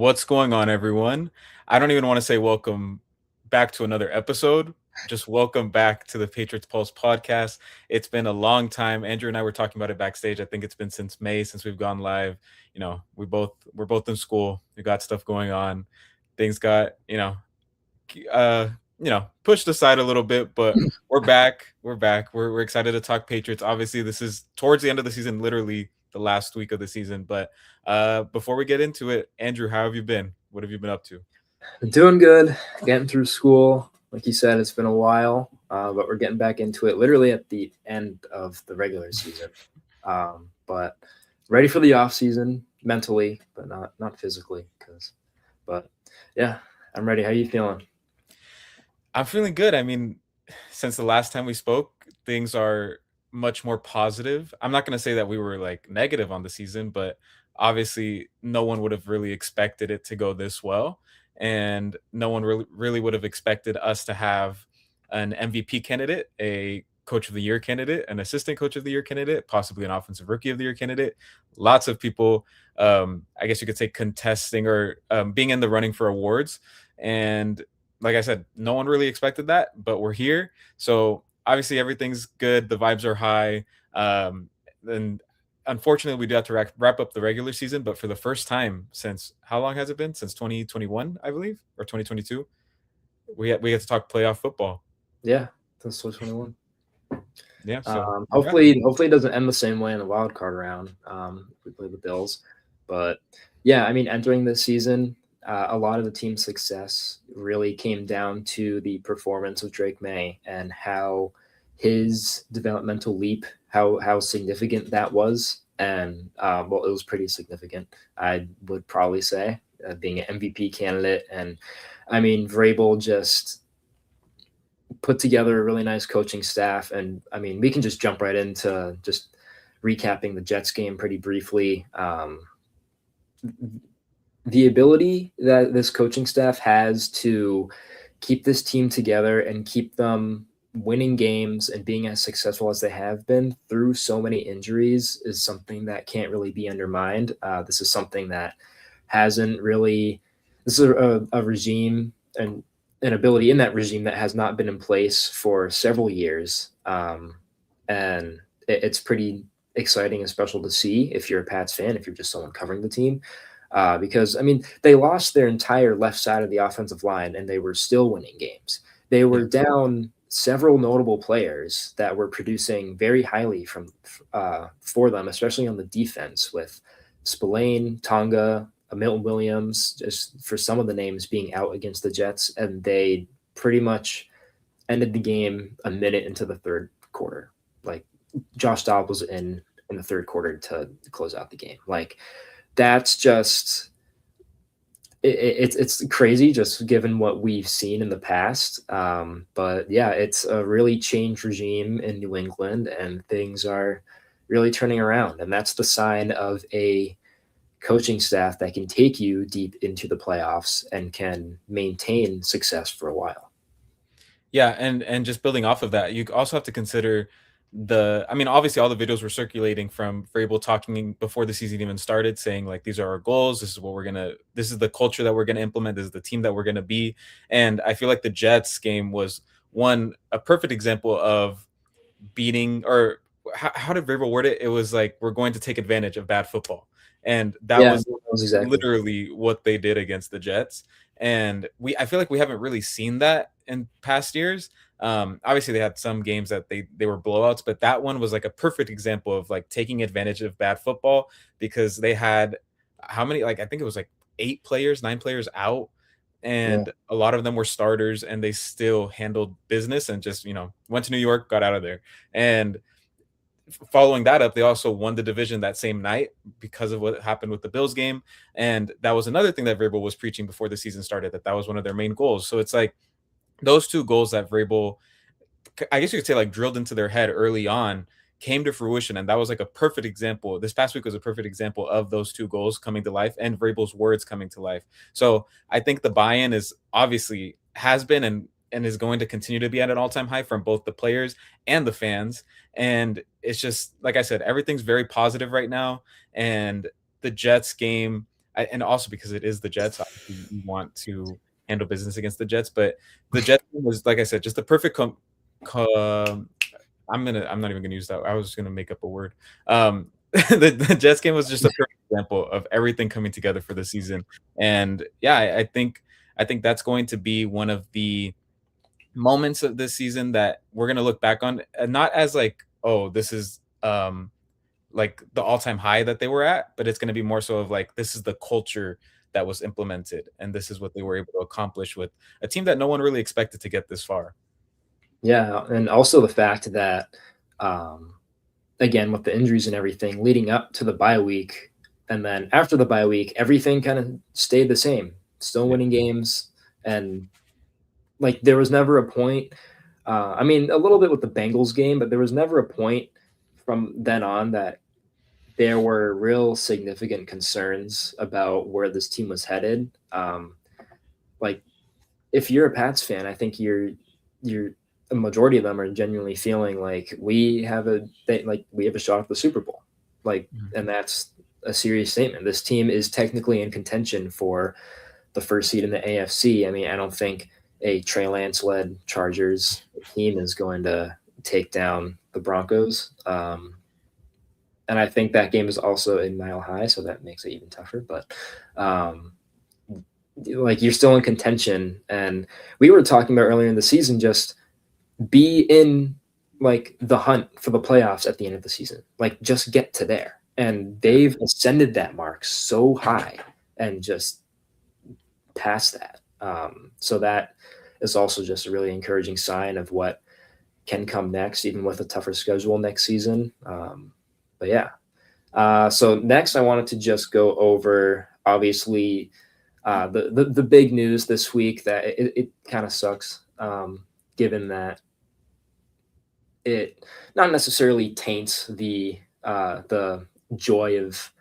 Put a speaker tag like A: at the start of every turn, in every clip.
A: What's going on, everyone? I don't even want to say welcome back to another episode. Just welcome back to the Patriots Pulse podcast. It's been a long time. Andrew and I were talking about it backstage. I think it's been since May since we've gone live. We're both in school. We got stuff going on. Things got uh, pushed aside a little bit, but we're back. We're back. We're excited to talk Patriots. Obviously, this is towards the end of the season, literally the last week of the season. But before we get into it, Andrew, how have you been? What have you been up to?
B: Doing good, getting through school. Like you said, it's been a while, but we're getting back into it literally at the end of the regular season. But ready for the off season mentally, but not physically. But yeah, I'm ready. How you feeling?
A: I'm feeling good. I mean, since the last time we spoke, things are much more positive. I'm not going to say that we were like negative on the season, but obviously no one would have really expected it to go this well, and no one really would have expected us to have an MVP candidate, a coach of the year candidate, an assistant coach of the year candidate, possibly an offensive rookie of the year candidate. Lots of people, I guess you could say, contesting or being in the running for awards. And like I said, no one really expected that, but we're here. So obviously everything's good. The vibes are high. And unfortunately, we do have to wrap up the regular season. But for the first time since how long has it been? Since 2021, I believe, or 2022, we get to talk playoff football.
B: Yeah, since 2021.
A: Yeah. So
B: Hopefully it doesn't end the same way in the wild card round. If we play the Bills, but yeah, I mean, entering this season, a lot of the team's success really came down to the performance of Drake May and how his developmental leap, how significant that was, and well, it was pretty significant. I would probably say, being an MVP candidate, and I mean, Vrabel just put together a really nice coaching staff. And I mean, we can just jump right into just recapping the Jets game pretty briefly. The ability that this coaching staff has to keep this team together and keep them winning games and being as successful as they have been through so many injuries is something that can't really be undermined. This is something that hasn't really, this is a regime and an ability in that regime that has not been in place for several years. And it's pretty exciting and special to see if you're a Pats fan, if you're just someone covering the team. Because, I mean, they lost their entire left side of the offensive line and they were still winning games. They were down several notable players that were producing very highly for them, especially on the defense, with Spillane, Tonga, Milton Williams, just for some of the names being out against the Jets, and they pretty much ended the game a minute into the third quarter. Like, Josh Dobbs was in the third quarter to close out the game. Like, that's just it's crazy just given what we've seen in the past. But yeah, it's a really changed regime in New England, and things are really turning around, and that's the sign of a coaching staff that can take you deep into the playoffs and can maintain success for a while.
A: Yeah, and just building off of that, you also have to consider I mean, obviously all the videos were circulating from Vrabel talking before the season even started, saying like these are our goals, this is the culture that we're gonna implement, this is the team that we're gonna be. And I feel like the Jets game was a perfect example of beating, or how did Vrabel word it? It was like, we're going to take advantage of bad football. And that
B: Yeah,
A: was
B: that was exactly.
A: literally what they did against the Jets. And I feel like we haven't really seen that in past years. Obviously they had some games that they were blowouts, but that one was like a perfect example of like taking advantage of bad football, because they had how many, like I think it was like 9 players out,
B: Yeah.
A: and a lot of them were starters, and they still handled business and just, went to New York, got out of there. And following that up, they also won the division that same night because of what happened with the Bills game. And that was another thing that Vrabel was preaching before the season started, that was one of their main goals. So it's like those two goals that Vrabel, I guess you could say, like drilled into their head early on, came to fruition. And that was like a perfect example. This past week was a perfect example of those two goals coming to life and Vrabel's words coming to life. So I think the buy-in is obviously has been and is going to continue to be at an all-time high from both the players and the fans. And it's just, like I said, everything's very positive right now. And the Jets game, and also because it is the Jets, obviously you want to handle business against the Jets. But the Jets was, like I said, just the perfect com I'm not even gonna use that. I was just gonna make up a word. The Jets game was just a perfect example of everything coming together for the season. And yeah, I think that's going to be one of the moments of this season that we're gonna look back on, not as like, oh, this is like the all-time high that they were at, but it's gonna be more so of like this is the culture that was implemented, and this is what they were able to accomplish with a team that no one really expected to get this far.
B: Yeah, and also the fact that, um, again, with the injuries and everything leading up to the bye week, and then after the bye week, everything kind of stayed the same. Still
A: Yeah.
B: winning games, and like there was never a point. I mean, a little bit with the Bengals game, but there was never a point from then on that there were real significant concerns about where this team was headed. Like if you're a Pats fan, I think you're a majority of them are genuinely feeling like we have a shot at the Super Bowl. Like,
A: Mhm.
B: and that's a serious statement. This team is technically in contention for the first seed in the AFC. I mean, I don't think a Trey Lance led Chargers team is going to take down the Broncos. And I think that game is also in Mile High, so that makes it even tougher. But um, like you're still in contention, and we were talking about earlier in the season, just be in like the hunt for the playoffs at the end of the season. Like just get to there, and
A: Yeah.
B: they've ascended that mark so high, and just past that. So that is also just a really encouraging sign of what can come next, even with a tougher schedule next season. But yeah, so next, I wanted to just go over obviously the big news this week that it kind of sucks, given that it not necessarily taints the joy of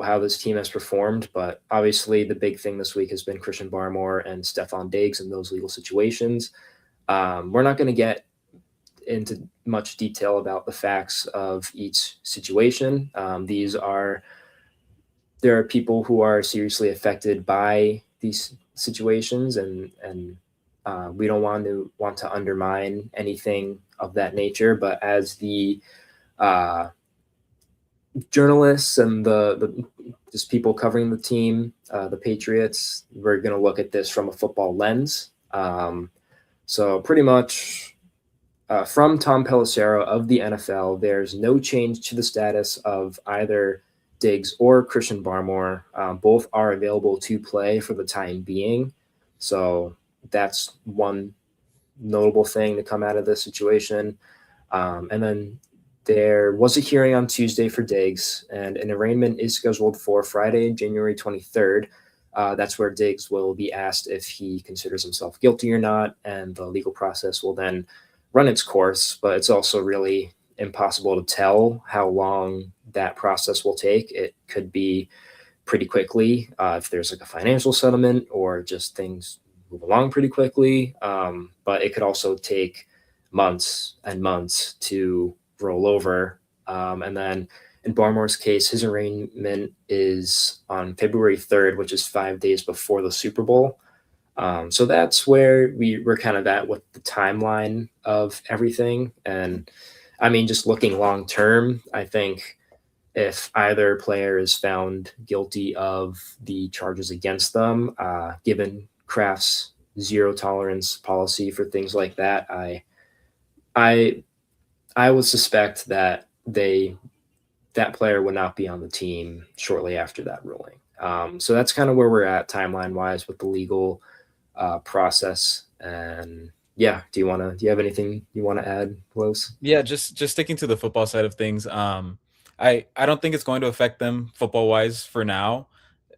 B: how this team has performed, but obviously the big thing this week has been Christian Barmore and Stefan Diggs and those legal situations. We're not going to get into much detail about the facts of each situation. There are people who are seriously affected by these situations, and we don't want to undermine anything of that nature. But as the uh, journalists and the just people covering the team, the Patriots, we're going to look at this from a football lens. So pretty much from Tom Pelissero of the NFL, there's no change to the status of either Diggs or Christian Barmore. Both are available to play for the time being. So that's one notable thing to come out of this situation. And then there was a hearing on Tuesday for Diggs, and an arraignment is scheduled for Friday, January 23rd. That's where Diggs will be asked if he considers himself guilty or not, and the legal process will then run its course. But it's also really impossible to tell how long that process will take. It could be pretty quickly if there's like a financial settlement or just things move along pretty quickly. But it could also take months and months to roll over. And then in Barmore's case, his arraignment is on February 3rd, which is 5 days before the Super Bowl. So that's where we're kind of at with the timeline of everything. And I mean, just looking long term, I think if either player is found guilty of the charges against them, given Kraft's zero tolerance policy for things like that, I I would suspect that that player would not be on the team shortly after that ruling. So that's kind of where we're at timeline wise with the legal process. And yeah, do you have anything you want to add, Los?
A: Yeah, just sticking to the football side of things. I don't think it's going to affect them football wise for now.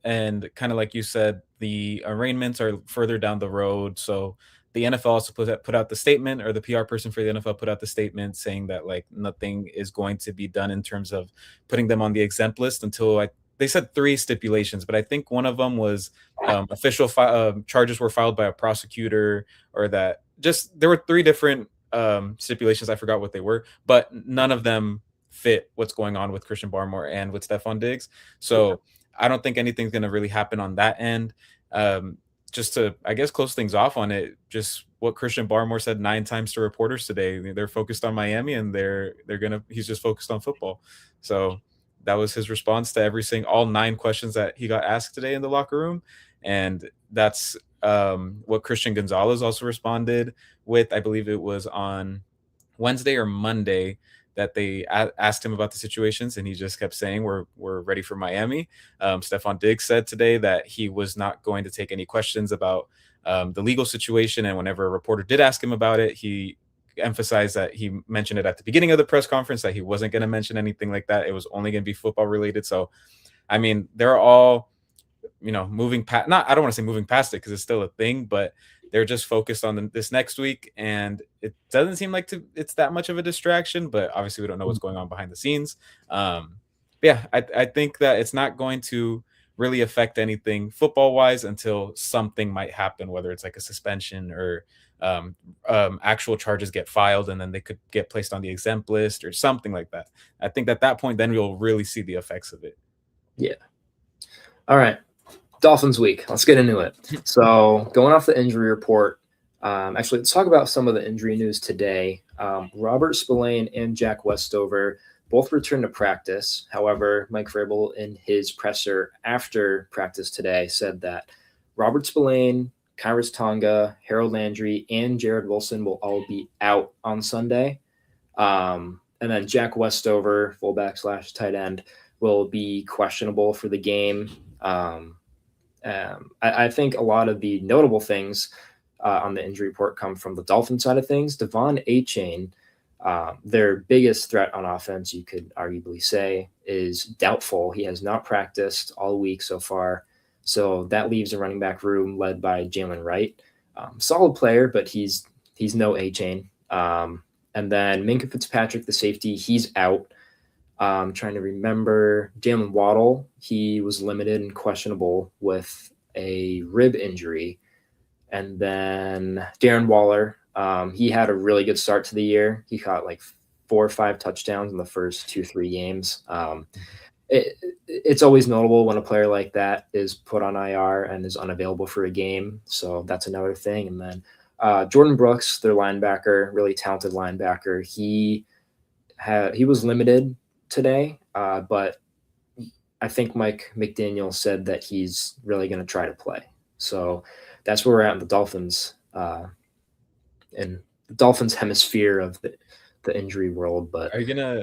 A: And kind of like you said, the arraignments are further down the road. So the NFL also put out the statement, or the PR person for the NFL put out the statement saying that like nothing is going to be done in terms of putting them on the exempt list until they said three stipulations, but I think one of them was charges were filed by a prosecutor, or that just there were three different stipulations. I forgot what they were, but none of them fit what's going on with Christian Barmore and with Stephon Diggs.
B: Yeah.
A: So I don't think anything's going to really happen on that end. Um, just to, I guess, close things off on it, just what Christian Barmore said 9 times to reporters today. They're focused on Miami, and he's just focused on football. So that was his response to all 9 questions that he got asked today in the locker room, and that's what Christian Gonzalez also responded with. I believe it was on Wednesday or Monday that they asked him about the situations, and he just kept saying, "We're ready for Miami." Stephon Diggs said today that he was not going to take any questions about the legal situation, and whenever a reporter did ask him about it, he emphasized that he mentioned it at the beginning of the press conference that he wasn't going to mention anything like that. It was only going to be football related. So, I mean, they're all moving past. Not, I don't want to say moving past it because it's still a thing, but they're just focused on this next week, and it doesn't seem like it's that much of a distraction. But obviously, we don't know what's going on behind the scenes. Yeah, I think that it's not going to really affect anything football wise until something might happen, whether it's like a suspension or actual charges get filed, and then they could get placed on the exempt list or something like that. I think at that point, then we'll really see the effects of it.
B: Yeah. All right. Dolphins week. Let's get into it. So going off the injury report, actually, let's talk about some of the injury news today. Robert Spillane and Jack Westover both returned to practice. However, Mike Vrabel in his presser after practice today said that Robert Spillane, Kyrus Tonga, Harold Landry, and Jared Wilson will all be out on Sunday. And then Jack Westover, fullback / tight end, will be questionable for the game. I think a lot of the notable things on the injury report come from the Dolphin side of things. Devon Achane, their biggest threat on offense, you could arguably say, is doubtful. He has not practiced all week so far. So that leaves a running back room led by Jalen Wright. Solid player, but he's no Achane. And then Minkah Fitzpatrick, the safety, he's out. Trying to remember Jalen Waddle. He was limited and questionable with a rib injury. And then Darren Waller, he had a really good start to the year. He caught like 4 or 5 touchdowns in the first 2-3 games. It's always notable when a player like that is put on IR and is unavailable for a game. So that's another thing. And then Jordan Brooks, their linebacker, really talented linebacker. He was limited today, but I think Mike McDaniel said that he's really going to try to play. So that's where we're at in the Dolphins, in the Dolphins hemisphere of the injury world. But
A: are you gonna,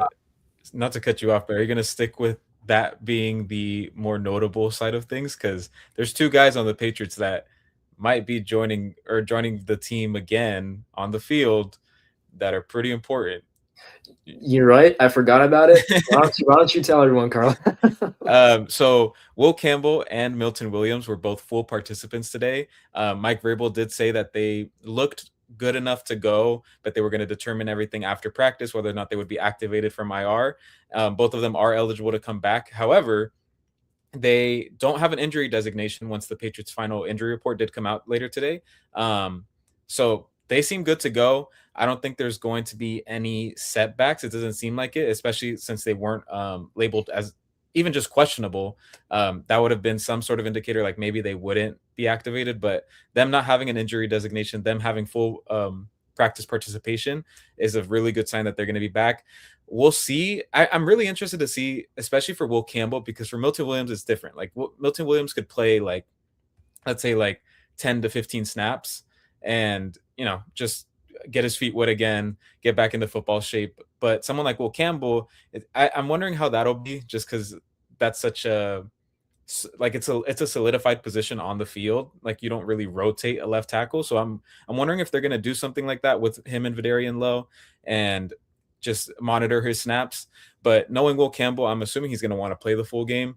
A: not to cut you off, but are you gonna stick with that being the more notable side of things? Because there's 2 guys on the Patriots that might be joining the team again on the field that are pretty important.
B: You're right. I forgot about it. Why don't you tell everyone, Carl?
A: So Will Campbell and Milton Williams were both full participants today. Mike Vrabel did say that they looked good enough to go, but they were going to determine everything after practice, whether or not they would be activated from IR. Both of them are eligible to come back. However, they don't have an injury designation once the Patriots' final injury report did come out later today. So they seem good to go. I don't think there's going to be any setbacks. It doesn't seem like it, especially since they weren't labeled as even just questionable. That would have been some sort of indicator, like maybe they wouldn't be activated. But them not having an injury designation, them having full practice participation is a really good sign that they're going to be back. We'll see. I'm really interested to see, especially for Will Campbell, because for Milton Williams, it's different. Like Milton Williams could play like, let's say like 10 to 15 snaps and, just get his feet wet again, get back into football shape. But someone like Will Campbell, I'm wondering how that'll be, just because that's such a, like, it's a solidified position on the field. Like, you don't really rotate a left tackle. So I'm wondering if they're going to do something like that with him and Vidarian Lowe and just monitor his snaps. But knowing Will Campbell, I'm assuming he's going to want to play the full game.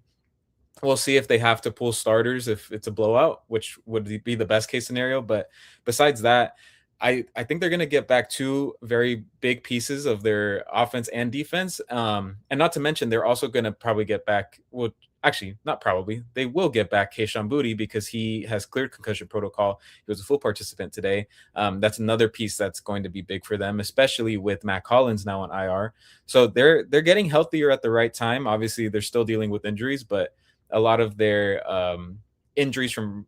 A: We'll see if they have to pull starters if it's a blowout, which would be the best case scenario. But besides that, I think they're going to get back 2 very big pieces of their offense and defense. And not to mention, they're also going to probably get back, well, actually, not probably, they will get back Kayshon Boutte because he has cleared concussion protocol. He was a full participant today. That's another piece that's going to be big for them, especially with Matt Collins now on IR. So they're getting healthier at the right time. Obviously, they're still dealing with injuries, but a lot of their injuries from,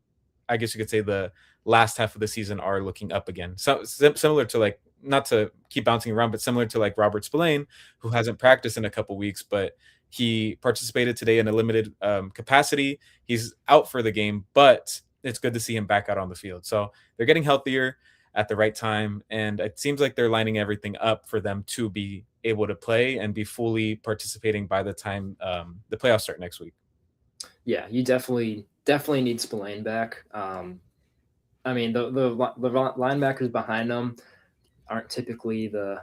A: I guess you could say, the last half of the season are looking up again. So similar to like, not to keep bouncing around, but similar to like Robert Spillane, who hasn't practiced in a couple weeks, but he participated today in a limited capacity. He's out for the game, but it's good to see him back out on the field. So they're getting healthier at the right time, and it seems like they're lining everything up for them to be able to play and be fully participating by the time the playoffs start next week.
B: Yeah, you definitely need Spillane back. I mean, the linebackers behind them aren't typically the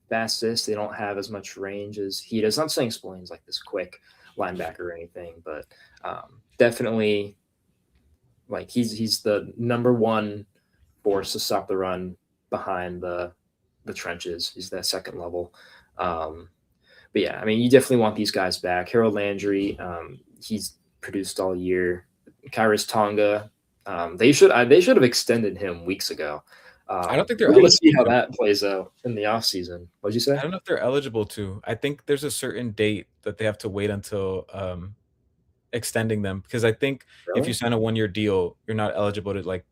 B: fastest. They don't have as much range as he does. Not saying Spillane's like this quick linebacker or anything, but definitely like he's the number one force to stop the run behind the trenches. He's that second level. Um, but yeah, I mean, you definitely want these guys back. Harold Landry, he's produced all year. Kyrus Tonga, they should have extended him weeks ago.
A: I don't think they're
B: We're gonna see
A: eligible
B: how
A: to.
B: that plays out in the offseason. What'd you
A: I
B: say?
A: don't know if they're eligible to. I think there's a certain date that they have to wait until extending them, because I think if you
B: Really?
A: sign a 1 year deal, you're not eligible to like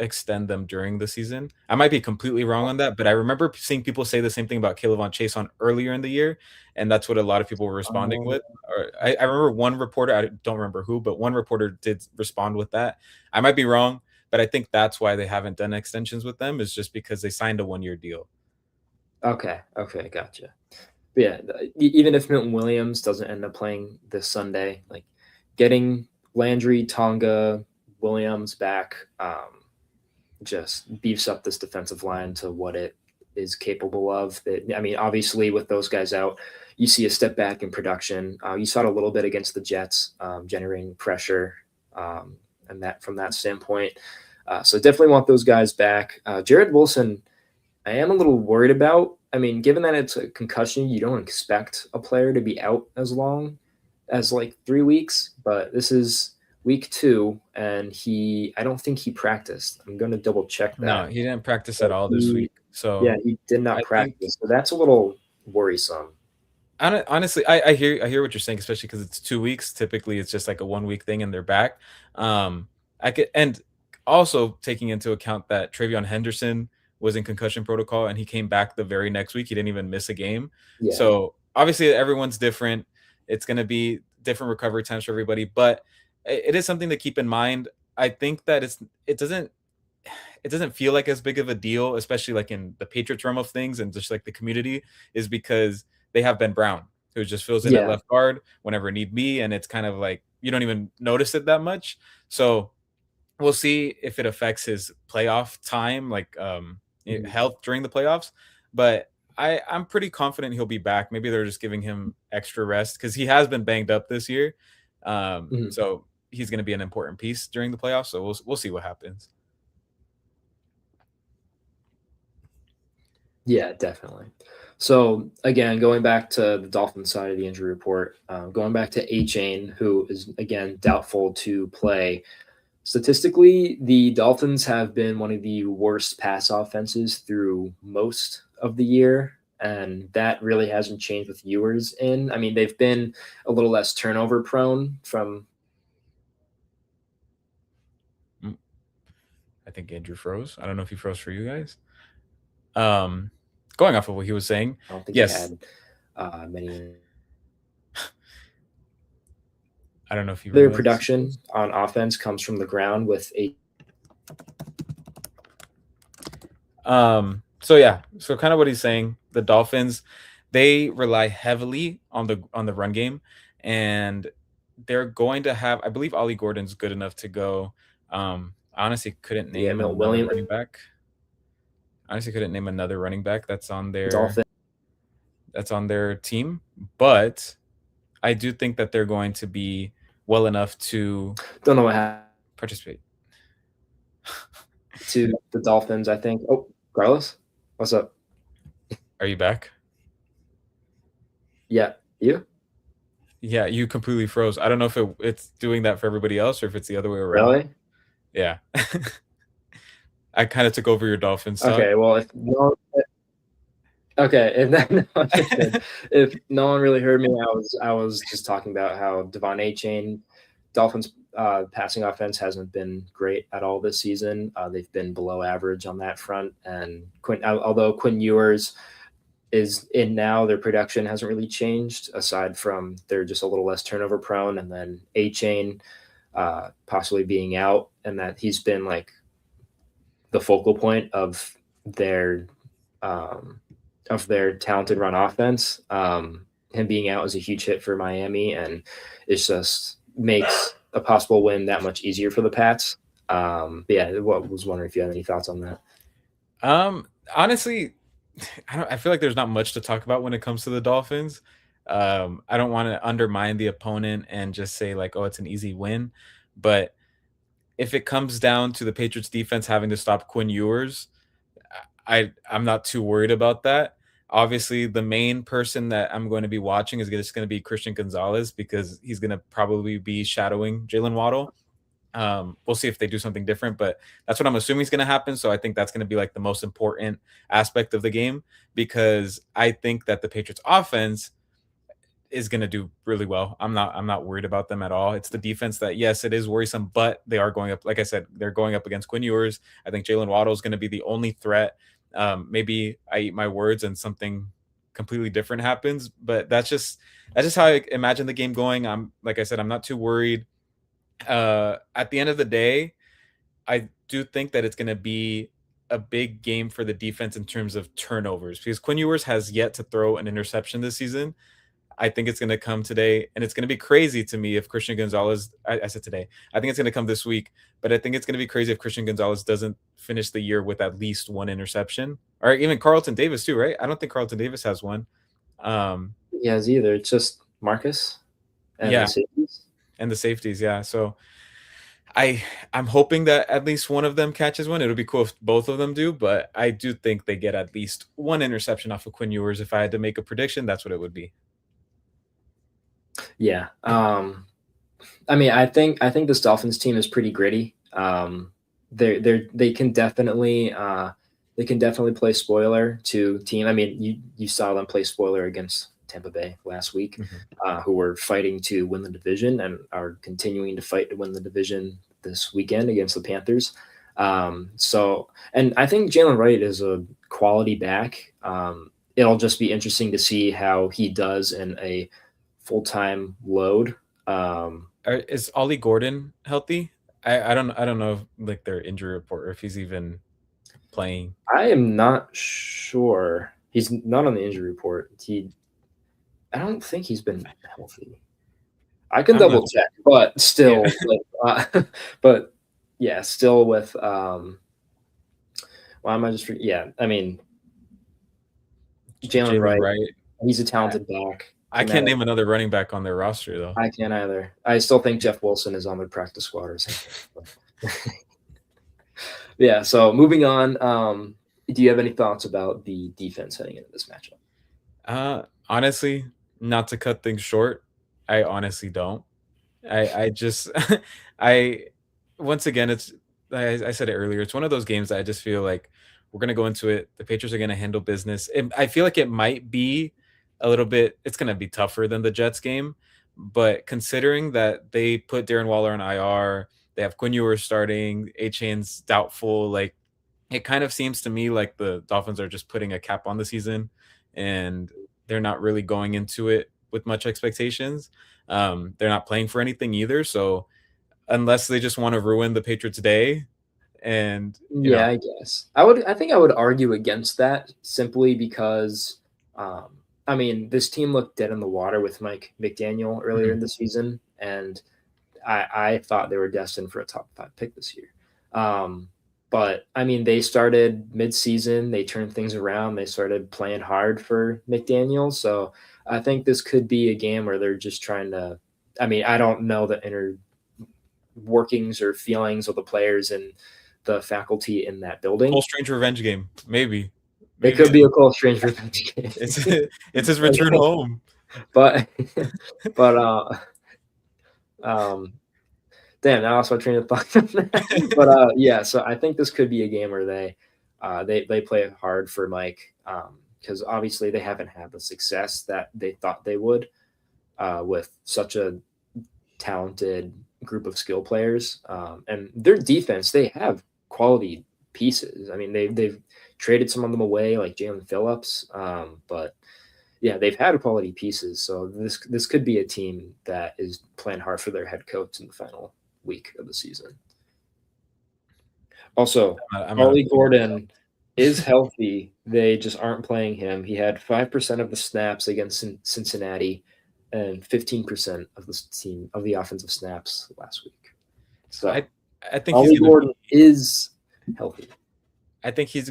A: extend them during the season. I might be completely wrong on that, but I remember seeing people say the same thing about Caleb on Chase on earlier in the year, and that's what a lot of people were responding
B: Um,
A: with. Or I remember one reporter, I don't remember who, but one reporter did respond with that. I might be wrong, but I think that's why they haven't done extensions with them, is just because they signed a 1 year deal.
B: okay, gotcha. But yeah, even if Milton Williams doesn't end up playing this Sunday, like getting Landry, Tonga, Williams back, just beefs up this defensive line to what it is capable of. I mean, obviously, with those guys out, you see a step back in production. You saw it a little bit against the Jets, generating pressure, and that from that standpoint. So definitely want those guys back. Jared Wilson, I am a little worried about. I mean, given that it's a concussion, you don't expect a player to be out as long as like 3 weeks, but this is week two, and I don't think he practiced. I'm going to double check
A: No,
B: that.
A: he didn't practice
B: But
A: at all this week.
B: yeah,
A: So
B: he did not
A: I think
B: practice. So that's a little worrisome.
A: honestly, I hear what you're saying, especially because it's 2 weeks. Typically, it's just like a 1 week thing, and they're back. I could, and also taking into account that Travion Henderson was in concussion protocol, and he came back the very next week. He didn't even miss a game.
B: Yeah.
A: So obviously, everyone's different. It's going to be different recovery times for everybody, but it is something to keep in mind. I think that it doesn't feel like as big of a deal, especially like in the Patriots realm of things and just like the community, is because they have Ben Brown, who just fills in at
B: Yeah.
A: left guard whenever need be, and it's kind of like you don't even notice it that much. So we'll see if it affects his playoff time, like
B: Mhm.
A: health during the playoffs. But I'm pretty confident he'll be back. Maybe they're just giving him extra rest because he has been banged up this year.
B: Mhm.
A: So he's going to be an important piece during the playoffs. So we'll see what happens.
B: Yeah, definitely. So again, going back to the Dolphins side of the injury report, going back to A Chain, who is again doubtful to play. Statistically, the Dolphins have been one of the worst pass offenses through most of the year, and that really hasn't changed with Ewers in. I mean, they've been a little less turnover prone from.
A: Mm, I think Andrew froze. I don't know if he froze for you guys. Um, Going off of what he was saying,
B: I don't think he
A: yes,
B: had many.
A: I don't know if you
B: Their
A: realize.
B: production on offense comes from the ground with a.
A: So yeah, so kind of what he's saying, the Dolphins, they rely heavily on the run game, and they're going to have, I believe Ollie Gordon's good enough to go. I honestly couldn't
B: Yeah,
A: name
B: Milton
A: another
B: Williams,
A: running back. Honestly couldn't name another running back
B: Dolphin.
A: that's on their team, but I do think that they're going to be well enough to
B: Don't know what happened
A: participate.
B: to the Dolphins. I think. Oh, Carlos, what's up?
A: Are you back?
B: Yeah, you
A: Yeah, you completely froze. I don't know if it's doing that for everybody else or if it's the other way around.
B: really?
A: Yeah. I kind of took over your Dolphins talk.
B: Okay. Well, if no, Okay, if that no, if no one really heard me, I was just talking about how Devon Achane, Dolphins passing offense hasn't been great at all this season. They've been below average on that front, and although Quinn Ewers is in now, their production hasn't really changed aside from they're just a little less turnover prone, and then Achane possibly being out, and that he's been like the focal point their um, of their talented run offense. Him being out is a huge hit for Miami, and it just makes a possible win that much easier for the Pats. But yeah, was wondering if you had any thoughts on that.
A: Um, Honestly, I feel like there's not much to talk about when it comes to the Dolphins. I don't want to undermine the opponent and just say like, oh, it's an easy win. But if it comes down to the Patriots defense having to stop Quinn Ewers, I'm not too worried about that. Obviously, the main person that I'm going to be watching is just going to be Christian Gonzalez because he's going to probably be shadowing Jalen Waddle. We'll see if they do something different, but that's what I'm assuming is going to happen. So I think that's going to be like the most important aspect of the game because I think that the Patriots offense is going to do really well. I'm not worried about them at all. It's the defense that yes, it is worrisome, but they are going up. Like I said, they're going up against Quinn Ewers. I think Jalen Waddle is going to be the only threat. Maybe I eat my words and something completely different happens, but that's just how I imagine the game going. I'm like I said, I'm not too worried. At the end of the day, I do think that it's going to be a big game for the defense in terms of turnovers because Quinn Ewers has yet to throw an interception this season. I think it's going to come today, and it's going to be crazy to me if Christian Gonzalez. I said today. I think it's going to come this week, but I think it's going to be crazy if Christian Gonzalez doesn't finish the year with at least one interception, or even Carlton Davis too, right? I don't think Carlton Davis has one. Um,
B: He has either. It's just Marcus and the
A: yeah,
B: safeties.
A: and the safeties, yeah. So I I'm hoping that at least one of them catches one. It'll be cool if both of them do, but I do think they get at least one interception off of Quinn Ewers. If I had to make a prediction, that's what it would be.
B: Yeah. I mean, I think this Dolphins team is pretty gritty. They can definitely play spoiler to team. I mean, you saw them play spoiler against Tampa Bay last week,
A: Mhm.
B: who were fighting to win the division and are continuing to fight to win the division this weekend against the Panthers. And I think Jalen Wright is a quality back. It'll just be interesting to see how he does in a full time load.
A: Is Ollie Gordon healthy? I don't know if, like their injury report or if he's even playing.
B: I am not sure. He's not on the injury report. I don't think he's been healthy. I can
A: I'm not.
B: double check, but
A: Yeah,
B: still, but yeah, still with why am I just? Yeah, I mean, Jalen
A: Jalen
B: Wright.
A: Wright.
B: He's a
A: I,
B: talented back.
A: I can't name another running back on their roster though.
B: I can't either. I still think Jeff Wilson is on the practice squad or something. But yeah. So moving on. Do you have any thoughts about the defense heading into this matchup?
A: Honestly, not to cut things short, I honestly don't. I just I once again it's I said it earlier. It's one of those games that I just feel like we're gonna go into it. The Patriots are gonna handle business. I feel like it might be a little bit. It's gonna be tougher than the Jets game, but considering that they put Darren Waller on IR, they have Quinn Ewers starting, A Chain's doubtful. Like it kind of seems to me like the Dolphins are just putting a cap on the season, and they're not really going into it with much expectations. They're not playing for anything either. So unless they just want to ruin the Patriots' day, and
B: Yeah, I guess. I think I would argue against that simply because I mean, this team looked dead in the water with Mike McDaniel earlier
A: mhm.
B: in the season, and I thought they were destined for a top 5 pick this year. Um, but I mean, they started mid-season, they turned things around, they started playing hard for McDaniel. So I think this could be a game where they're just trying to. I mean, I don't know the inner workings or feelings of the players and the faculty in that
A: Cole
B: building.
A: Strange revenge game, maybe,
B: It
A: maybe
B: could be a Cole Strange revenge
A: it's
B: game.
A: it's his return home.
B: but but um damn, I lost my train of thought. But yeah, so I think this could be a game where they play hard for Mike. because obviously they haven't had the success that they thought they would with such a talented group of skill players. And their defense, they have quality pieces. I mean, they've traded some of them away, like Jalen Phillips, but yeah, they've had quality pieces. So this could be a team that is playing hard for their head coach in the final week of the season. Also,
A: I'm not
B: Ollie
A: opinion with
B: Gordon is healthy. They just aren't playing him. He had 5% of the snaps against Cincinnati and 15% of the offensive snaps last week.
A: that.
B: So
A: I think he's
B: Ollie
A: gonna
B: Gordon
A: be.
B: is healthy.
A: I think he's.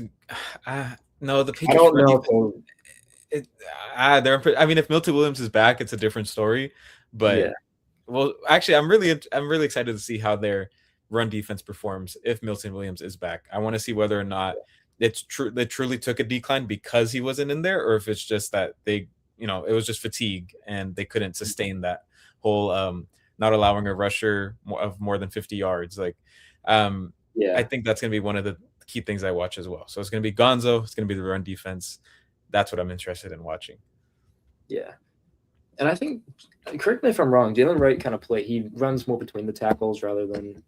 A: No, the
B: I
A: Patriots
B: don't
A: run
B: know if
A: defense.
B: he'll,
A: It, I mean, if Milton Williams is back, it's a different story. But
B: yeah,
A: well, actually, I'm really excited to see how their run defense performs if Milton Williams is back. I want to see whether or not it's true they truly took a decline because he wasn't in there, or if it's just that it was just fatigue and they couldn't sustain that whole not allowing a rusher of more than 50 yards. Um, I
B: yeah,
A: think that's going to be one of the key things I watch as well. So it's going to be Gonzo. It's going to be the run defense. That's what I'm interested in watching.
B: yeah. And I think, correct me if I'm wrong, Jalen Wright kind of he runs more between the tackles rather than.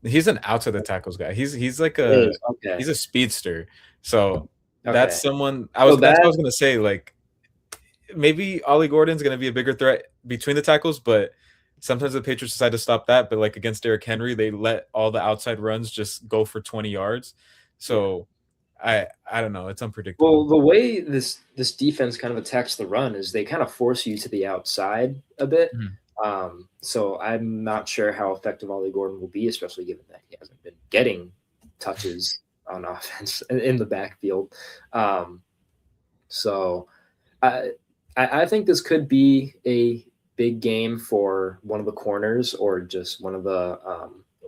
A: He's an outside the tackles guy. He's like
B: Is okay,
A: he's a speedster. So
B: okay.
A: that's someone
B: So
A: that's what I
B: that,
A: was gonna say. Like maybe Ollie Gordon's gonna be a bigger threat between the tackles, but sometimes the Patriots decide to stop that. But like against Derrick Henry, they let all the outside runs just go for 20 yards.
B: yeah.
A: So I don't know. It's
B: Well,
A: unpredictable.
B: the way this defense kind of attacks the run is they kind of force you to the outside a bit.
A: Mhm.
B: So I'm not sure how effective Ollie Gordon will be, especially given that he hasn't been getting touches on offense in the backfield. Um, so I I think this could be a big game for one of the corners or just one of the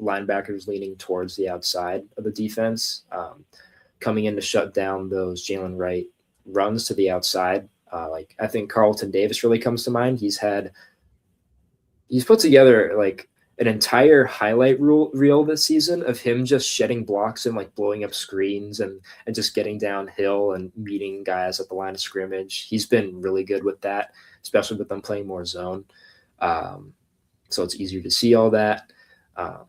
B: linebackers leaning towards the outside of the defense. Coming in to shut down those Jalen Wright runs to the outside. Like I think Carlton Davis really comes to mind. He's put together like an entire highlight reel this season of him just shedding blocks and like blowing up screens and just getting downhill and meeting guys at the line of scrimmage. He's been really good with that, especially with them playing more zone. Um, so it's easier to see all that. Um,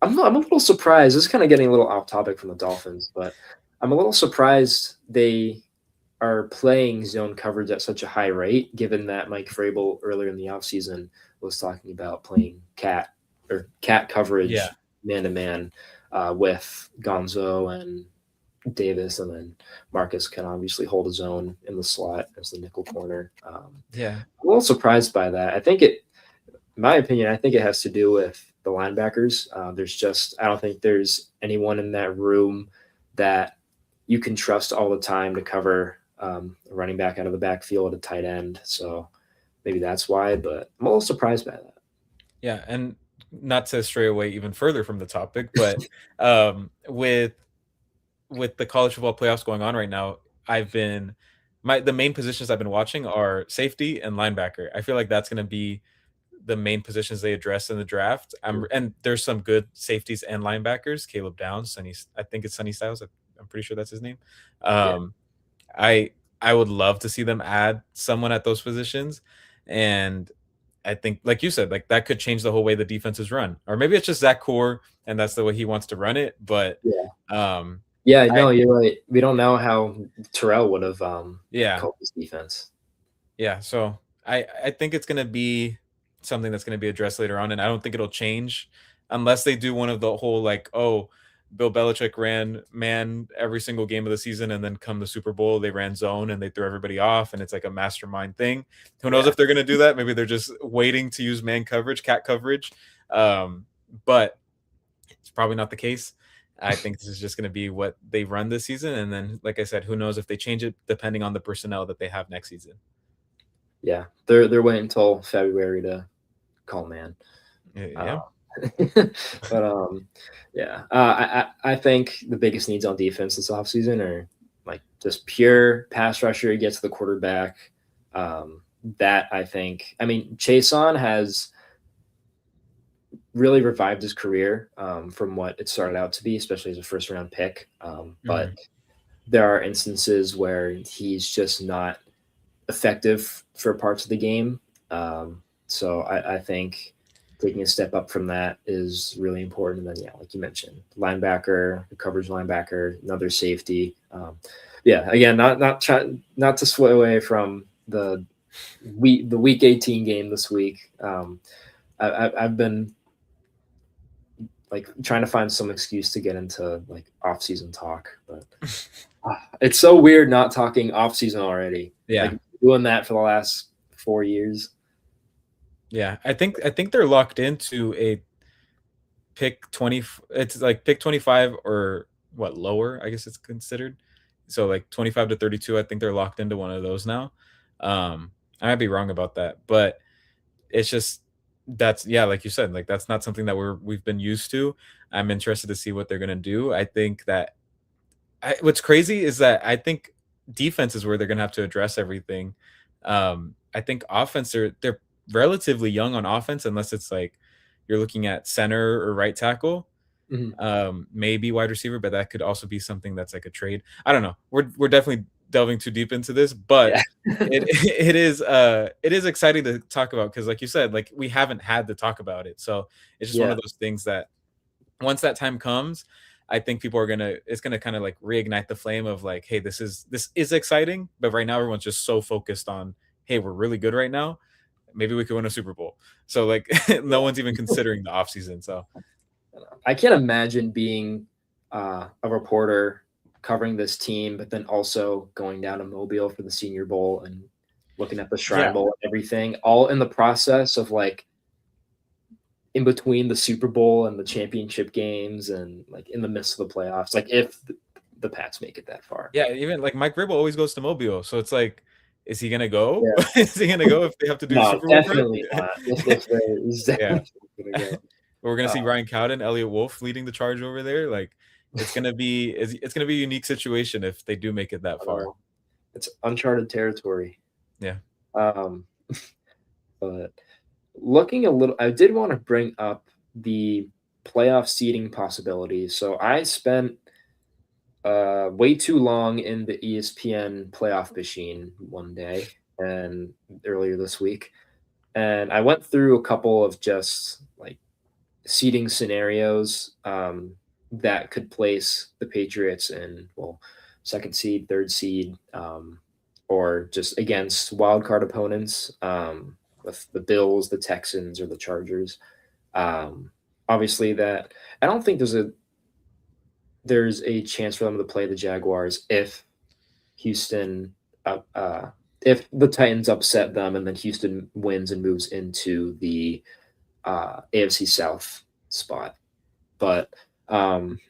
B: I'm a little surprised. This is kind of getting a little off topic from the Dolphins, but I'm a little surprised they are playing zone coverage at such a high rate, given that Mike Vrabel earlier in the offseason was talking about playing cat
A: Yeah.
B: coverage man to man with Gonzo and Davis, and then Marcus can obviously hold his own in the slot as the nickel corner.
A: Yeah.
B: I'm a little surprised by that. In my opinion, I think it has to do with the linebackers. I don't think there's anyone in that room that you can trust all the time to cover a running back out of the backfield, a tight end. So maybe that's why, but I'm a little surprised by that.
A: Yeah. And not to stray away even further from the topic, but with the college football playoffs going on right now, I've been the main positions I've been watching are safety and linebacker. I feel like that's going to be the main positions they address in the draft. And there's some good safeties and linebackers. Caleb Downs, I think it's Sunny Styles. I'm pretty sure that's his name.
B: Yeah,
A: Um, I I would love to see them add someone at those positions, and I think, like you said, like that could change the whole way the defense is run, or maybe it's just Zach Core and that's the way he wants to run it. But
B: yeah,
A: um,
B: yeah.
A: I
B: No, you're right. We don't know how Terrell would have
A: yeah,
B: called this defense.
A: yeah. So I think it's gonna be something that's gonna be addressed later on, and I don't think it'll change unless they do one of the whole like, oh, Bill Belichick ran man every single game of the season, and then come the Super Bowl, they ran zone and they threw everybody off, and it's like a mastermind thing. Who knows
B: Yeah,
A: if they're gonna do that? Maybe they're just waiting to use man coverage, cat coverage. But it's probably not the case. I think this is just going to be what they run this season, and then, like I said, who knows if they change it depending on the personnel that they have next season.
B: yeah. They're waiting until February to call man. Uh,
A: Yeah.
B: but yeah, I think the biggest needs on defense this offseason are like just pure pass rusher, get to the quarterback. That I think, I mean, Chason has really revived his career from what it started out to be, especially as a first round pick. But
A: Mhm.
B: there are instances where he's just not effective for parts of the game. So I think taking a step up from that is really important. And then, yeah, like you mentioned, linebacker, the coverage linebacker, another safety. Yeah, again, not to sway away from the week 18 game this week. I've been like trying to find some excuse to get into like off season talk, but it's so weird not talking off season already. Like
A: Yeah.
B: doing that for the last 4 years.
A: Yeah. I think they're locked into a pick 20, it's like pick 25 or what, lower, I guess it's considered. So like 25 to 32, I think they're locked into one of those now. I might be wrong about that, but it's just that's, yeah, like you said, like that's not something that we've been used to. I'm interested to see what they're gonna do. I think that what's crazy is that I think defense is where they're gonna have to address everything. I think offense, they're relatively young on offense, unless it's like you're looking at center or right tackle,
B: Mhm.
A: maybe wide receiver, but that could also be something that's like a trade. I don't know. We're definitely delving too deep into this, but
B: Yeah.
A: it it is exciting to talk about because, like you said, like we haven't had to talk about it, so it's just one
B: Yeah.
A: of those things that once that time comes, I think people are gonna it's gonna kind of like reignite the flame of like, hey, this is exciting, but right now everyone's just so focused on, hey, we're really good right now. Maybe we could win a Super Bowl. So like no one's even considering the offseason. So
B: I can't imagine being a reporter covering this team, but then also going down to Mobile for the Senior Bowl and looking at the Shrine
A: yeah,
B: Bowl and everything, all in the process of like in between the Super Bowl and the championship games and like in the midst of the playoffs. Like if the Pats make it that far.
A: yeah, even like Mike Vrabel always goes to Mobile. So it's like, is he gonna go?
B: Yeah.
A: Is he gonna go if they have to do the
B: No,
A: Super Bowl for him?
B: definitely not. If they, he's
A: Yeah.
B: definitely gonna go.
A: We're gonna see
B: Uh,
A: Ryan Cowden, Elliot Wolf leading the charge over there. Like it's gonna be a unique situation if they do make it that
B: I don't
A: far.
B: know. It's uncharted territory.
A: Yeah.
B: Um, but looking a little, I did want to bring up the playoff seeding possibilities. So I spent way too long in the ESPN playoff machine one day and earlier this week, and I went through a couple of just like seeding scenarios that could place the Patriots in, well, second seed, third seed, or just against wild card opponents, with the Bills, the Texans, or the Chargers. Um, Obviously, that I don't think there's a chance for them to play the Jaguars if Houston, uh, uh, if the Titans upset them and then Houston wins and moves into the AFC South spot. But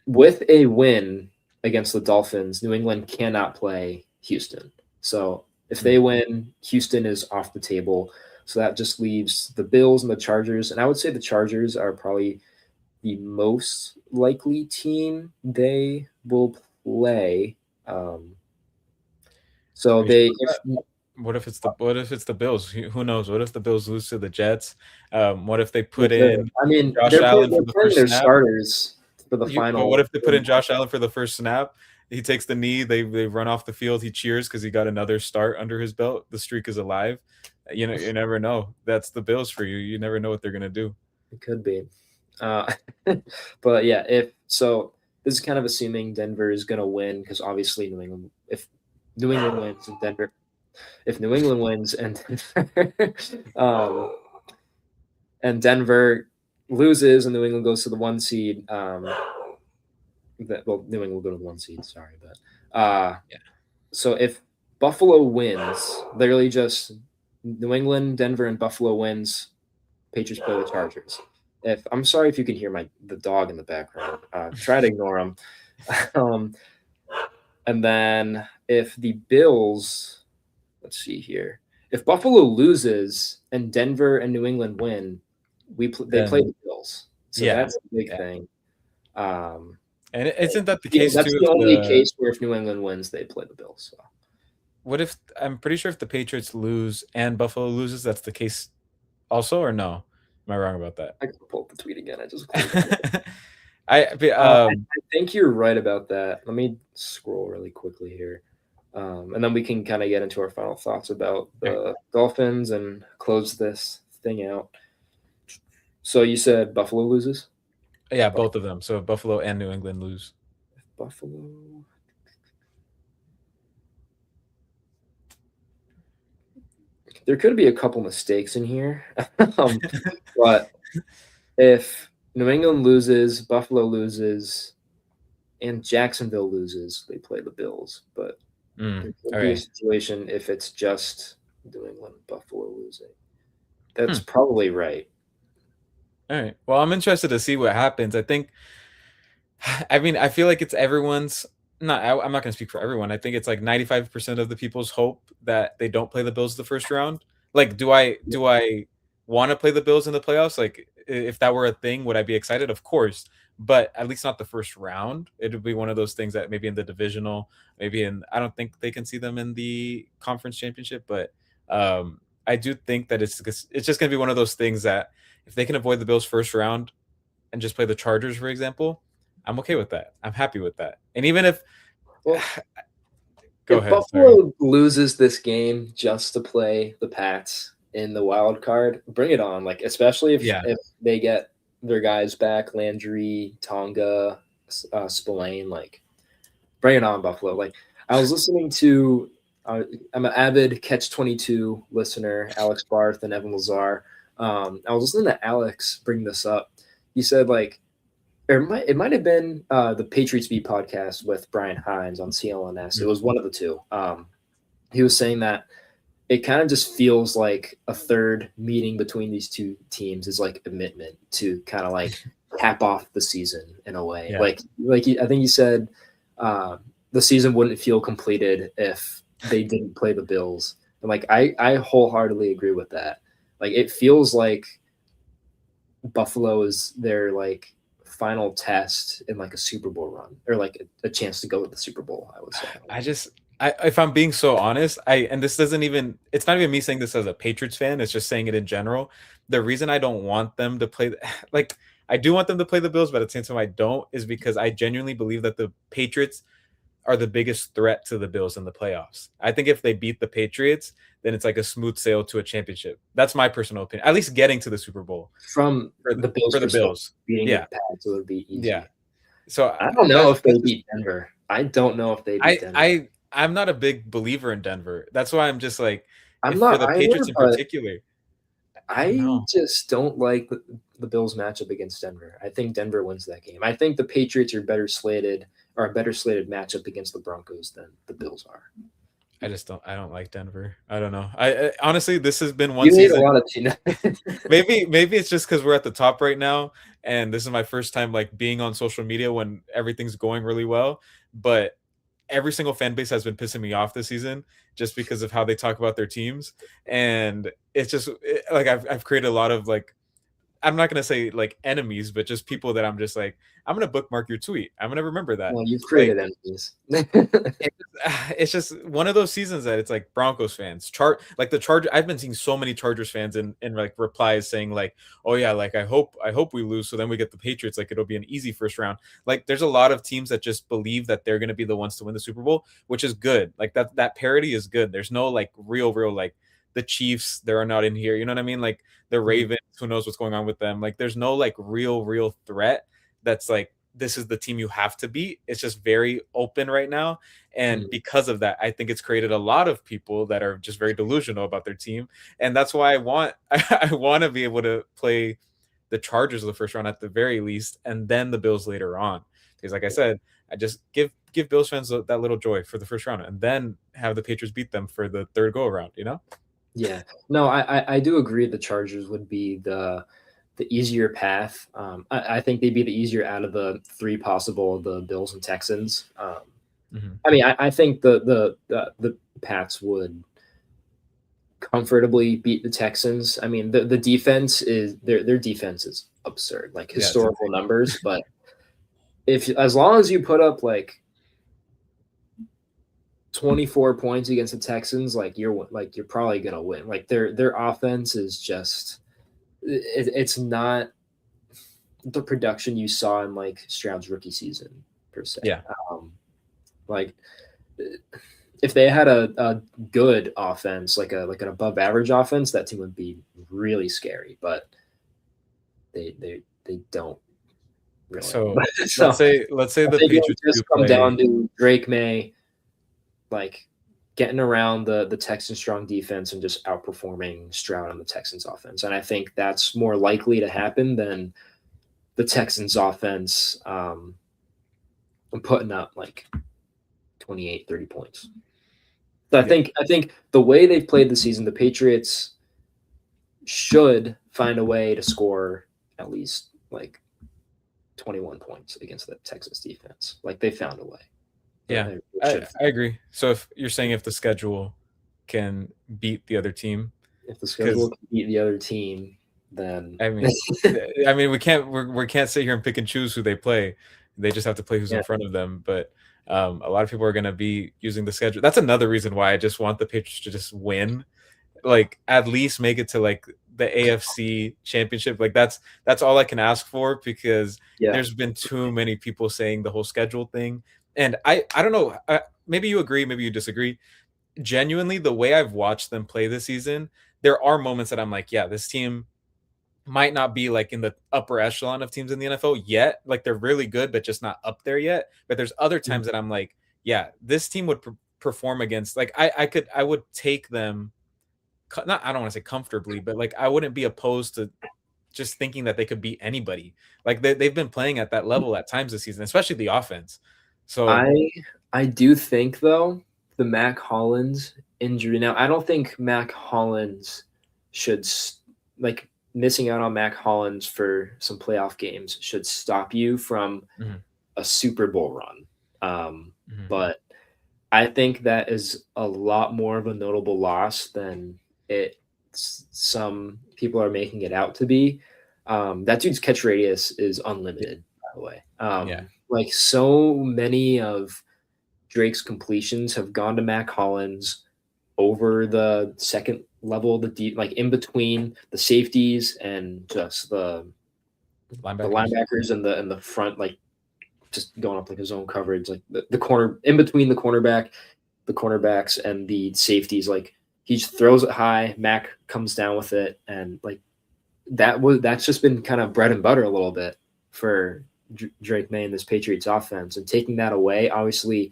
B: with a win against the Dolphins, New England cannot play Houston. So if they
A: Mm.
B: win, Houston is off the table. So that just leaves the Bills and the Chargers. And I would say the Chargers are probably the most likely team they will play. Um, so
A: Are you sure
B: they,
A: about
B: if
A: that? What if it's the Bills? Who knows? What if the Bills lose to the Jets? What if they
B: they
A: put
B: could,
A: in
B: I mean,
A: Josh Allen for
B: they're
A: the
B: playing
A: first
B: their
A: snap?
B: starters for the
A: But what
B: final.
A: if they put in Josh Allen for the first snap? He takes the knee. They run off the field. He cheers because he got another start under his belt. The streak is alive. You never know. That's the Bills for you. You never know what they're gonna do.
B: It could be. Uh, but yeah, if so, this is kind of assuming Denver is going to win because obviously New England. If New England wins and Denver, if New England wins and um, and Denver loses and New England goes to the one seed, well, New England will go to the one seed. Sorry, but
A: Yeah.
B: so if Buffalo wins, literally just New England, Denver, and Buffalo wins, Patriots play the Chargers. If I'm sorry if you can hear the dog in the background, try to ignore him. Um, and then if the Bills, let's see here, if Buffalo loses and Denver and New England win, they play
A: Then
B: the Bills. So
A: yeah,
B: that's the big
A: yeah.
B: thing. Um,
A: And isn't that the
B: yeah,
A: case
B: that's
A: too?
B: the
A: If
B: only
A: the
B: case where if New England wins, they play the Bills. So
A: what if I'm pretty sure if the Patriots lose and Buffalo loses, that's the case also, or no? Am I wrong about that?
B: I can pull up the tweet again. I just closed it.
A: I
B: I think you're right about that. Let me scroll really quickly here. And then we can kind of get into our final thoughts about
A: okay.
B: the Dolphins and close this thing out. So you said Buffalo loses?
A: Yeah,
B: Buff-
A: both of them. So Buffalo and New England lose.
B: Buffalo. There could be a couple mistakes in here. um, but if New England loses, Buffalo loses, and Jacksonville loses, they play the Bills. But there could be a
A: Okay.
B: situation if it's just New England, Buffalo losing. That's
A: Hmm.
B: probably right.
A: All right. Well, I'm interested to see what happens. I think I mean, I feel like it's everyone's not I'm not gonna speak for everyone. I think it's like 95% of the people's hope that they don't play the Bills the first round. Like, do I wanna play the Bills in the playoffs? Like, if that were a thing, would I be excited? Of course, but at least not the first round. It would be one of those things that maybe in the divisional, maybe in I don't think they can see them in the conference championship, but, I do think that it's just gonna be one of those things that if they can avoid the Bills first round and just play the Chargers, for example, I'm okay with that. I'm happy with that. And even if
B: Well,
A: go
B: if
A: ahead, sorry.
B: Buffalo loses this game just to play the Pats in the wild card, bring it on. Like especially
A: Yeah.
B: if they get their guys back, Landry, Tonga, Spillane, like bring it on, Buffalo. Like I was listening to, I'm an avid Catch 22 listener, Alex Barth and Evan Lazar. I was listening to Alex bring this up. He said like or it might have been the Patriots Beat podcast with Brian Hines on CLNS. It
A: Mhm.
B: was one of the two. He was saying that it kind of just feels like a third meeting between these two teams is like a commitment to kind of like cap off the season in a way.
A: Yeah.
B: I think he said the season wouldn't feel completed if they didn't play the Bills. And like I wholeheartedly agree with that. Like it feels like Buffalo is their like final test in like a Super Bowl run or like a chance to go to the Super Bowl, I would say.
A: I just I if I'm being so honest, I and this doesn't even it's not even me saying this as a Patriots fan, it's just saying it in general. The reason I don't want them to play like I do want them to play the Bills, but at the same time I don't is because I genuinely believe that the Patriots are the biggest threat to the Bills in the playoffs. I think if they beat the Patriots, then it's like a smooth sail to a championship. That's my personal opinion. At least getting to the Super Bowl
B: From
A: for
B: the Bills'
A: the
B: perspective,
A: Bills.
B: beating the
A: Yeah,
B: Pats would be
A: yeah.
B: easy.
A: So
B: I don't know if they
A: that's just
B: beat Denver. I don't know if they beat
A: I
B: Denver.
A: I I'm not a big believer in Denver. That's why I'm just like
B: I'm
A: if for
B: not
A: the
B: either,
A: Patriots in
B: but
A: particular, I don't
B: I
A: know.
B: just don't like the Bills matchup against Denver. I think Denver wins that game. I think the Patriots are better slated or a better slated matchup against the Broncos than the Bills are.
A: I don't like Denver. I don't know. I honestly this has been one
B: You hate a
A: season.
B: lot of teams.
A: Maybe it's just because we're at the top right now, and this is my first time like being on social media when everything's going really well. But every single fan base has been pissing me off this season just because of how they talk about their teams, and like I've created a lot of like I'm not gonna say like enemies, but just people that I'm just like I'm gonna bookmark your tweet. I'm gonna remember that.
B: Well, you've
A: Like
B: created enemies.
A: it, it's just one of those seasons that it's like Broncos fans, like the Charger. I've been seeing so many Chargers fans in like replies saying like, "Oh yeah, like I hope we lose, so then we get the Patriots. Like it'll be an easy first round." Like there's a lot of teams that just believe that they're going to be the ones to win the Super Bowl, which is good. Like that parity is good. There's no like real like the Chiefs. They are not in here. You know what I mean? Like the
B: Mm,
A: Ravens. Who knows what's going on with them? Like there's no like real threat that's like this is the team you have to beat. It's just very open right now. And
B: mm,
A: because of that, I think it's created a lot of people that are just very delusional about their team. And that's why I want I want to be able to play the Chargers the first round at the very least, and then the Bills later on. Because like I said, I just give Bills fans that little joy for the first round, and then have the Patriots beat them for the third go around. You know?
B: yeah. No, I do agree the Chargers would be the easier path. I think they'd be the easier out of the three possible, the Bills and Texans.
A: Hmm.
B: I mean, I think the Pats would comfortably beat the Texans. I mean, the defense is their defense is absurd, like
A: Yeah, it's
B: historical numbers. But if as long as you put up like 24 points against the Texans, like you're probably gonna win. Like their offense is just it's not the production you saw in like Stroud's rookie season per se.
A: Yeah.
B: Um, like if they had a good offense, like an above average offense, that team would be really scary. But they don't really.
A: So
B: So
A: let's say
B: I
A: the
B: think it would
A: Patriots do
B: just come
A: play.
B: down to Drake May like getting around the Texans' strong defense and just outperforming Stroud on the Texans' offense. And I think that's more likely to happen than the Texans' offense putting up like 28, 30 points. So
A: Yeah.
B: I think the way they've played the season, the Patriots should find a way to score at least like 21 points against the Texas defense. Like they found a way.
A: Yeah,
B: They
A: I
B: should
A: I agree. So if you're saying if the schedule can beat the other team,
B: if the schedule
A: because
B: can beat the other team, then
A: I mean, we can't sit here and pick and choose who they play. They just have to play who's in
B: yeah,
A: front of them. But a lot of people are going to be using the schedule. That's another reason why I just want the Patriots to just win, like at least make it to like the AFC Championship. Like that's all I can ask for because
B: yeah.
A: there's been too many people saying the whole schedule thing, and I don't know. Maybe you agree, maybe you disagree. Genuinely, the way I've watched them play this season, there are moments that I'm like, yeah, this team might not be like in the upper echelon of teams in the NFL yet. Like they're really good, but just not up there yet. But there's other times that I'm like, yeah, this team would perform against. Like I would take them. Not I don't want to say comfortably, but like I wouldn't be opposed to just thinking that they could beat anybody. Like they've been playing at that level at times this season, especially the offense. So
B: I I do think though the Mac Hollins injury. Now I don't think Mac Hollins should like missing out on Mac Hollins for some playoff games should stop you from
A: mhm,
B: a Super Bowl run.
A: mhm.
B: But I think that is a lot more of a notable loss than it some people are making it out to be. That dude's catch radius is
A: Yeah,
B: unlimited, by the way.
A: yeah,
B: Like so many of Drake's completions have gone to Mac Hollins over the second level of the deep, like in between the safeties and just the
A: linebackers.
B: linebackers and the front, like just going up like his own coverage, like the corner in between the cornerbacks and the safeties. Like he just throws it high. Mac comes down with it, and like that's just been kind of bread and butter a little bit for Drake May and this Patriots offense. And taking that away, obviously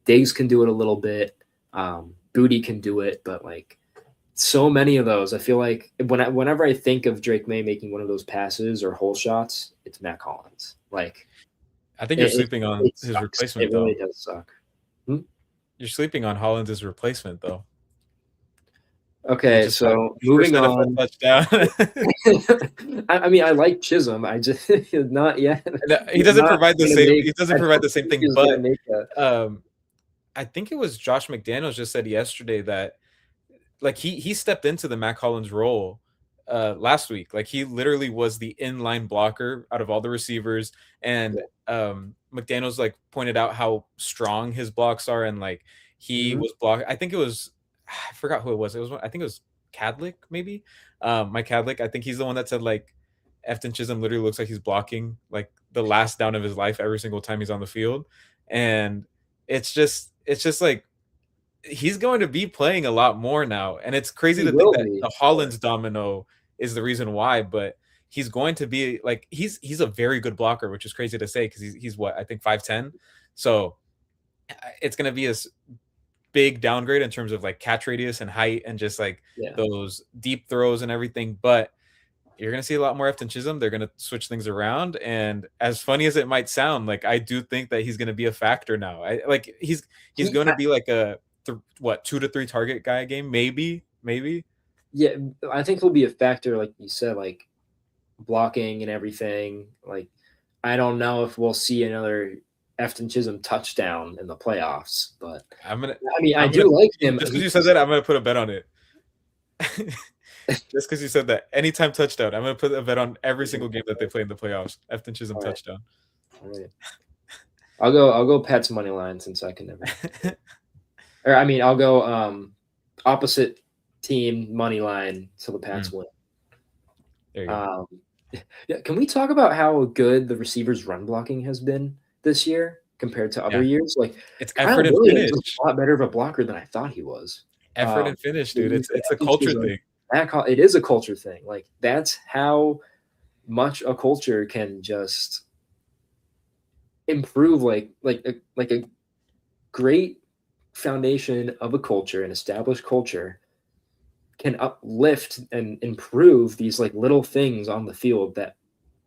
B: Diggs can do it a little bit, Booty can do it, but like so many of those, I feel like whenever I think of Drake May making one of those passes or hole shots, it's Mac Hollins. Like
A: I think you're
B: it,
A: sleeping on
B: it
A: his
B: sucks.
A: replacement
B: It really
A: though.
B: does suck. Hmm?
A: You're sleeping on Hollins' replacement though. He
B: Okay,
A: just got
B: so
A: first
B: moving
A: NFL
B: on.
A: touchdown.
B: I mean, I like Chisholm. I just not yet.
A: No, he
B: He's
A: doesn't
B: not
A: provide the
B: gonna
A: same.
B: make.
A: He doesn't
B: I
A: provide
B: don't
A: the same
B: think
A: thing.
B: he's gonna
A: But
B: make a.
A: um, I think it was Josh McDaniels just said yesterday that like he stepped into the Mac Hollins role last week. Like he literally was the inline blocker out of all the receivers, and
B: Yeah.
A: McDaniels like pointed out how strong his blocks are, and like he
B: Mhm.
A: was block. I think it was I forgot who it was. It was I think it was Cadlick maybe. Mike Cadlick. I think he's the one that said like Efton Chisholm literally looks like he's blocking like the last down of his life every single time he's on the field, and it's just like he's going to be playing a lot more now, and it's crazy
B: He
A: to think
B: will
A: that
B: be.
A: the Hollins domino is the reason why, but he's going to be like he's a very good blocker, which is crazy to say because he's what I think 5'10", so it's going to be a big downgrade in terms of like catch radius and height and just like
B: Yeah.
A: those deep throws and everything, but you're gonna see a lot more Efton Chisholm. They're gonna switch things around, and as funny as it might sound, like I do think that he's gonna be a factor now. I like he's
B: He.
A: going to be like a what 2 to 3 target guy a game, maybe.
B: Yeah. I think he'll be a factor, like you said, like blocking and everything. Like I don't know if we'll see another Efton Chisholm touchdown in the playoffs, but
A: I'm gonna
B: I mean, I
A: I'm gonna
B: do like him.
A: just because you said
B: He's
A: that, I'm gonna put a bet on it. Just because you said that, anytime touchdown, I'm gonna put a bet on every single game that they play in the playoffs. Efton Chisholm
B: all right.
A: touchdown.
B: All right. I'll go Pats money line since I can never. Or I mean, I'll go opposite team money line till the Pats
A: Mm,
B: win.
A: there you go.
B: Um, Yeah, can we talk about how good the receivers' run blocking has been this year compared to other
A: Yeah.
B: years? Like,
A: It's effort
B: Kyle
A: and
B: Williams is
A: finish.
B: a lot better of a blocker than I thought he was.
A: Effort and finish, dude.
B: These
A: It's
B: bad
A: a culture
B: coaches are
A: thing.
B: it is a culture thing. Like, that's how much a culture can just improve, like a great foundation of a culture, an established culture can uplift and improve these like little things on the field that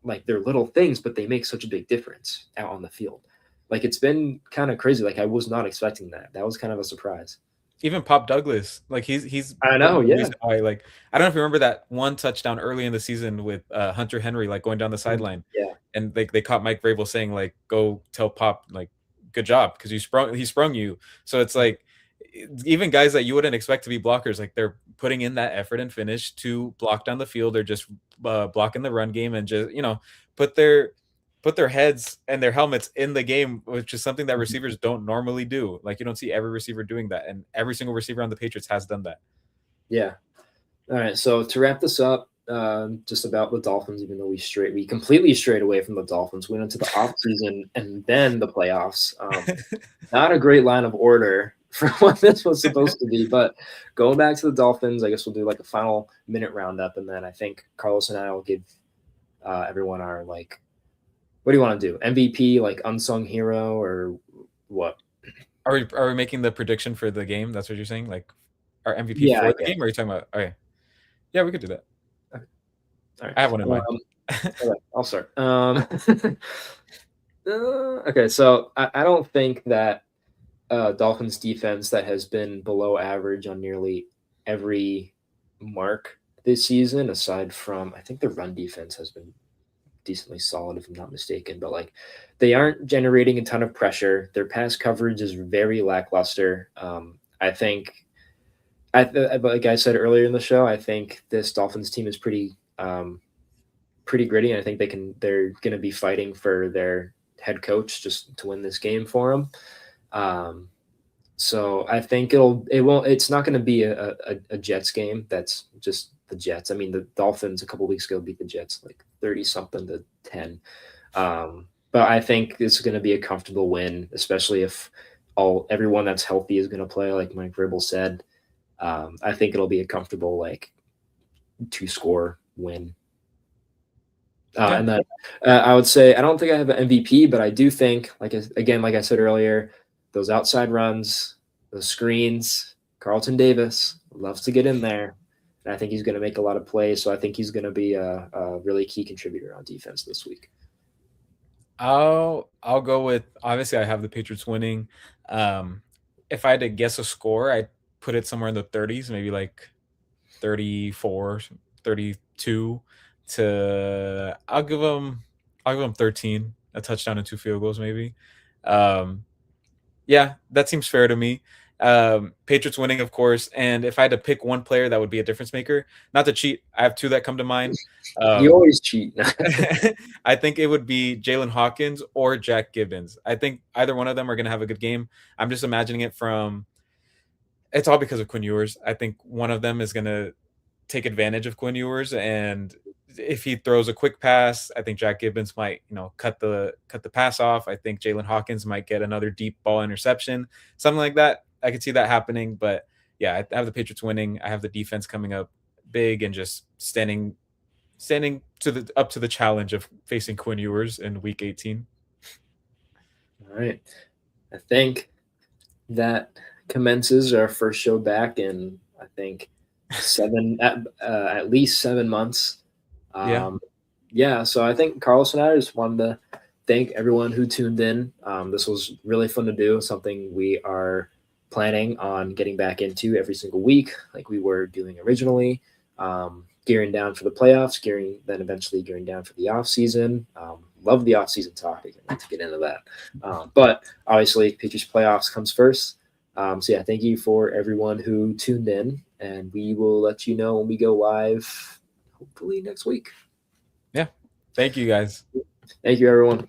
B: like they're little things, but they make such a big difference out on the field. Like it's been kind of crazy. Like I was not expecting that. That was kind of a surprise.
A: Even Pop Douglas, like he's
B: I
A: been
B: know.
A: the
B: Yeah.
A: reason why. Like I don't know if you remember that one touchdown early in the season with Hunter Henry, like going down the sideline,
B: Yeah.
A: and they caught Mike Vrabel saying like, "Go tell Pop like, good job because he sprung you." So it's like even guys that you wouldn't expect to be blockers, like they're putting in that effort and finish to block down the field. They're just blocking the run game and just put their put their heads and their helmets in the game, which is something that
B: Mhm.
A: receivers don't normally do. Like you don't see every receiver doing that, and every single receiver on the Patriots has done that.
B: Yeah. All right. So to wrap this up, just about the Dolphins, even though we completely strayed away from the Dolphins, went into the off season and then the playoffs. Not a great line of order for what this was supposed to be, but going back to the Dolphins, I guess we'll do like a final minute roundup, and then I think Carlos and I will give everyone our like, what do you want to do? MVP, like unsung hero, or what?
A: Are we making the prediction for the game? That's what you're saying, like our MVP
B: Yeah, I
A: for the
B: guess.
A: game? Or are you talking about? Okay, yeah, we could do that.
B: Okay. All right.
A: I have one in mind.
B: All right, I'll start. Okay, so I don't think that Dolphins defense that has been below average on nearly every mark this season, aside from I think the run defense has been decently solid if I'm not mistaken, but like they aren't generating a ton of pressure. Their pass coverage is very lackluster. I think like I said earlier in the show, I think this Dolphins team is pretty gritty, and I think they're going to be fighting for their head coach just to win this game for them. Um, so I think it's not going to be a Jets game. That's just the Jets. I mean, the Dolphins a couple weeks ago beat the Jets like 30 something to 10. But I think it's going to be a comfortable win, especially if everyone that's healthy is going to play, like Mike Vrabel said. I think it'll be a comfortable like 2-score win.
A: Yeah,
B: And then I would say I don't think I have an MVP, but I do think, like I said earlier, those outside runs, those screens, Carlton Davis loves to get in there, and I think he's going to make a lot of plays. So I think he's going to be a really key contributor on defense this week.
A: I'll go with obviously I have the Patriots winning. Um, if I had to guess a score, I'd put it somewhere in the 30s, maybe like 34, 32 to I'll give them 13, a touchdown and two field goals maybe. Um, yeah, that seems fair to me. Patriots winning, of course, and if I had to pick one player that would be a difference maker, not to cheat, I have two that come to mind.
B: You
A: Um,
B: always cheat.
A: I think it would be Jalen Hawkins or Jack Gibbons. I think either one of them are going to have a good game. I'm just imagining it from. It's all because of Quinn Ewers. I think one of them is going to take advantage of Quinn Ewers, and if he throws a quick pass, I think Jack Gibbons might, cut the pass off. I think Jalen Hawkins might get another deep ball interception, something like that. I could see that happening, but yeah, I have the Patriots winning. I have the defense coming up big and just standing to the up to the challenge of facing Quinn Ewers in Week 18.
B: All right. I think that commences our first show back in I think at least 7 months.
A: Yeah,
B: Um, yeah, so I think Carlos and I just wanted to thank everyone who tuned in. This was really fun to do, something we are planning on getting back into every single week, like we were doing originally. Gearing down for the playoffs, then eventually gearing down for the off season. Love the off season topic. I need to get into that. But obviously, Patriots playoffs comes first. So yeah, thank you for everyone who tuned in, and we will let you know when we go live, hopefully next week.
A: yeah. Thank you guys.
B: Thank you, everyone.